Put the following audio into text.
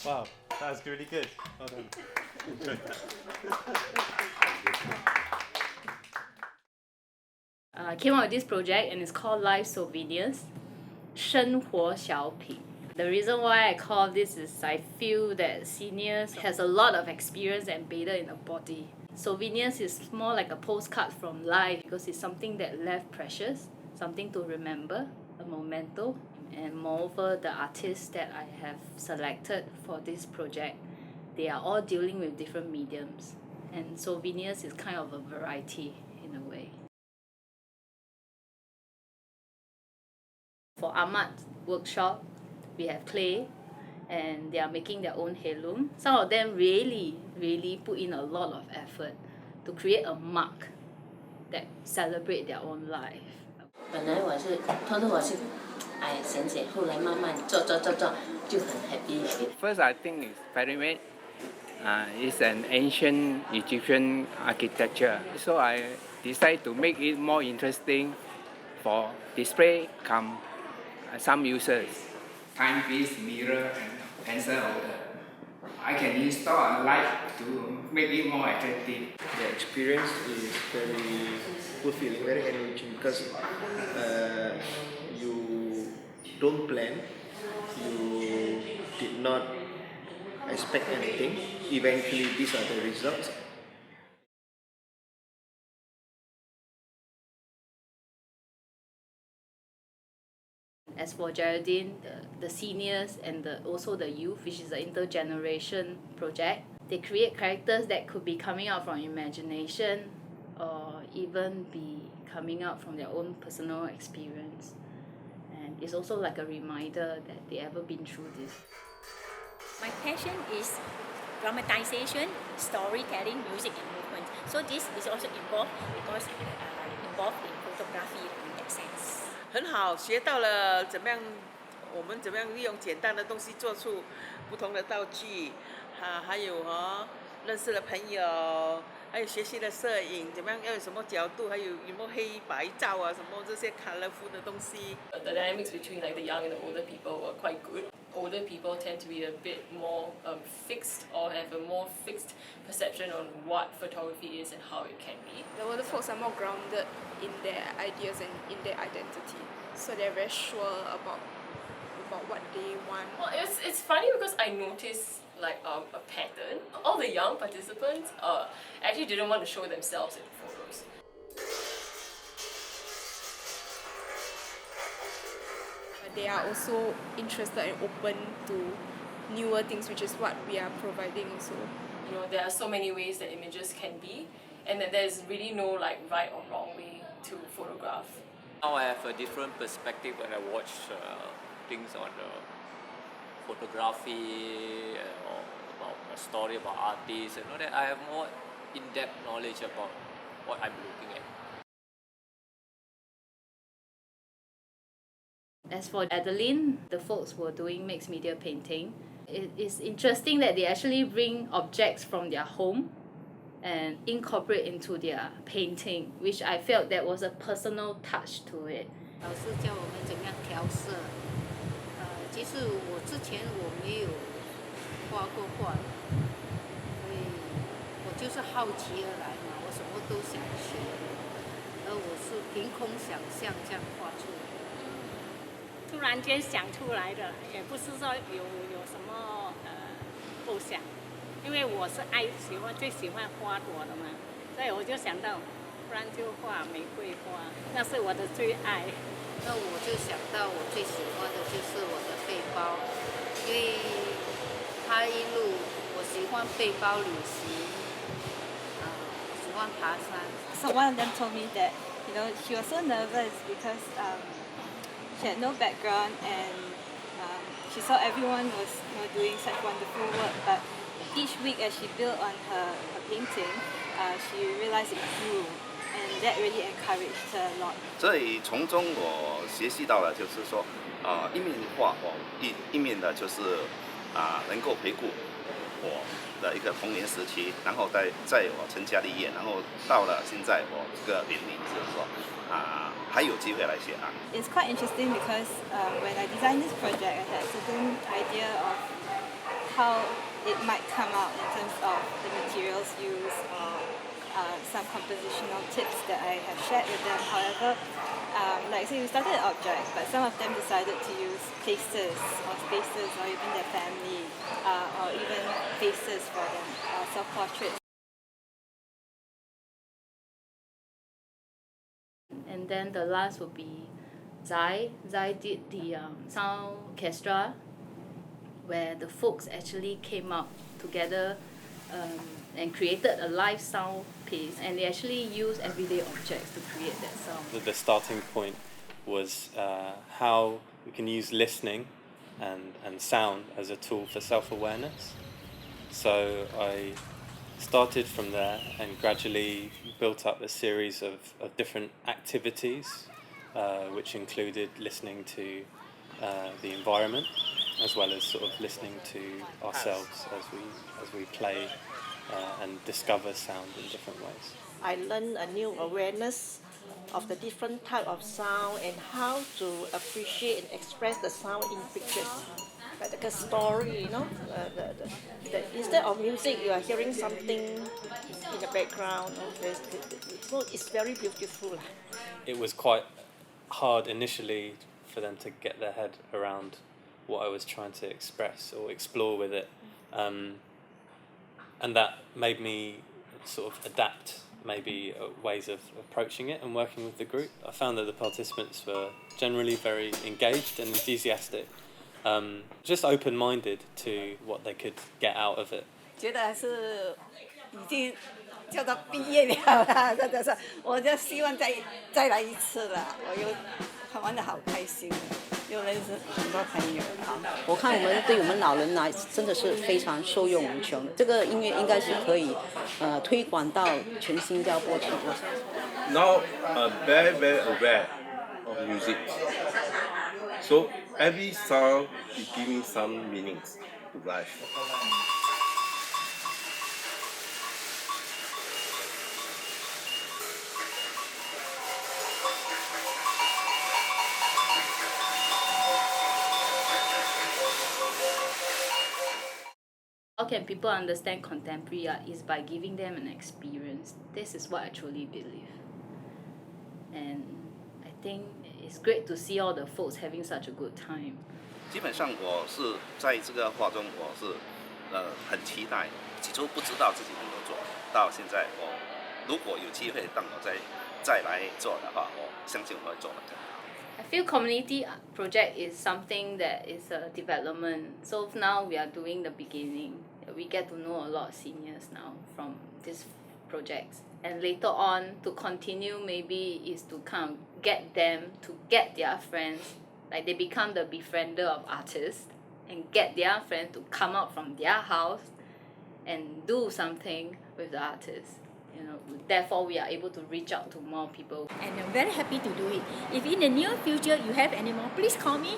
Wow, that was really good. Well done. I came up with this project and it's called Life Souvenirs, 生活小品. The reason why I call this is I feel that seniors has a lot of experience embedded in the body. Souvenirs is more like a postcard from life because it's something that left precious, something to remember, a memento. And moreover, the artists that I have selected for this project, they are all dealing with different mediums. And Souvenirs is kind of a variety in a way. For Ahmad's workshop, we have clay and they are making their own heirloom. Some of them really put in a lot of effort to create a mark that celebrate their own life. 本来我是偷偷我是省钱，后来慢慢做就很 happy。 First, I think it's pyramid. It's an ancient Egyptian architecture, so I decided to make it more interesting for display. Some users, timepiece, mirror, and pencil holder. I can install a light to make it more attractive. The experience is very fulfilling, very enriching because you don't plan, you did not expect anything. Eventually, these are the results. As for Geraldine, the seniors and also the youth, which is an intergeneration project, they create characters that could be coming out from imagination or even be coming out from their own personal experience. And it's also like a reminder that they ever been through this. My passion is dramatization, storytelling, music and movement. So this is also involved because involved in photography in that sense. 很好，学到了我们怎么样利用简单的东西做出不同的道具，还有认识了朋友，还有学习了摄影，怎么样要有什么角度，还有没有黑白照啊，什么这些 colorful 的东西。The dynamics between like the young and the older people were quite good. Older people tend to be a bit more fixed or have a more fixed perception on what photography is and how it can be. The older folks are more grounded in their ideas and in their identity, so they're very sure about what they want. Well, it's funny because I noticed like a pattern. All the young participants actually didn't want to show themselves in photos. They are also interested and open to newer things, which is what we are providing also. You know, there are so many ways that images can be, and that there's really no like right or wrong way to photograph. Now I have a different perspective when I watch things on photography or about a story about artists and all that. I have more in-depth knowledge about what I'm looking at. As for Adeline, the folks who are doing mixed media painting, it is interesting that they actually bring objects from their home and incorporate into their painting, which I felt that was a personal touch to it. 老师教我们怎么样调色。其实我之前我没有画过画，所以我就是好奇而来嘛，我什么都想学，而我是凭空想象这样画出来。突然间想出来的，也不是说有什么构想，因为我是最喜欢花朵的嘛，所以我就想到，不然就画玫瑰花，那是我的最爱。那我就想到我最喜欢的就是我的背包，因为它一路我喜欢背包旅行，喜欢爬山。So one of them told me that she was so nervous because she had no background and she saw everyone was doing such wonderful work, but each week as she built on her painting, she realized it grew, and that really encouraged her a lot. 所以从中我学习到了，就是说，一面画一面的就是能够回顾我的一个童年时期，然后在我成家立业，然后到了现在我这个年龄，就是说还有机会来写啊。It's quite interesting because when I designed this project, I had a certain idea of how it might come out in terms of the materials used or some compositional tips that I have shared with them. However, like I say, we started an object, but some of them decided to use places or spaces or even their family or even faces for them, self-portraits. And then the last would be Zai. Zai did the sound orchestra, where the folks actually came up together and created a live sound piece, and they actually used everyday objects to create that sound. The starting point was how we can use listening and sound as a tool for self-awareness. So I started from there and gradually built up a series of different activities, which included listening to the environment, as well as sort of listening to ourselves as we play and discover sound in different ways. I learned a new awareness of the different type of sound and how to appreciate and express the sound in pictures. Like a story, you know, instead of music, you are hearing something in the background. So it's very beautiful. It was quite hard initially for them to get their head around what I was trying to express or explore with it. And that made me sort of adapt maybe ways of approaching it and working with the group. I found that the participants were generally very engaged and enthusiastic, just open-minded to what they could get out of it. 觉得还是已经叫他毕业了啦，真的是，我就希望再来一次了，我又玩得好开心，又认识很多朋友。我看我们对我们老人来真的是非常受用无穷，这个音乐应该是可以推广到全新加坡去。Now I'm very aware of music, so every sound is giving some meanings to life. How can people understand contemporary art is by giving them an experience. This is what I truly believe. And I think it's great to see all the folks having such a good time. 基本上我是在这个画中，我是很期待，起初不知道自己能够做到现在。我如果有机会让我再来做的话，我相信我会做得更好。I feel community project is something that is a development. So now we are doing the beginning. We get to know a lot of seniors now from these projects. And later on, to continue maybe is to kind of get them to get their friends, like they become the befriender of artists, and get their friends to come out from their house and do something with the artists. You know, therefore we are able to reach out to more people. And I'm very happy to do it. If in the near future you have any more, please call me.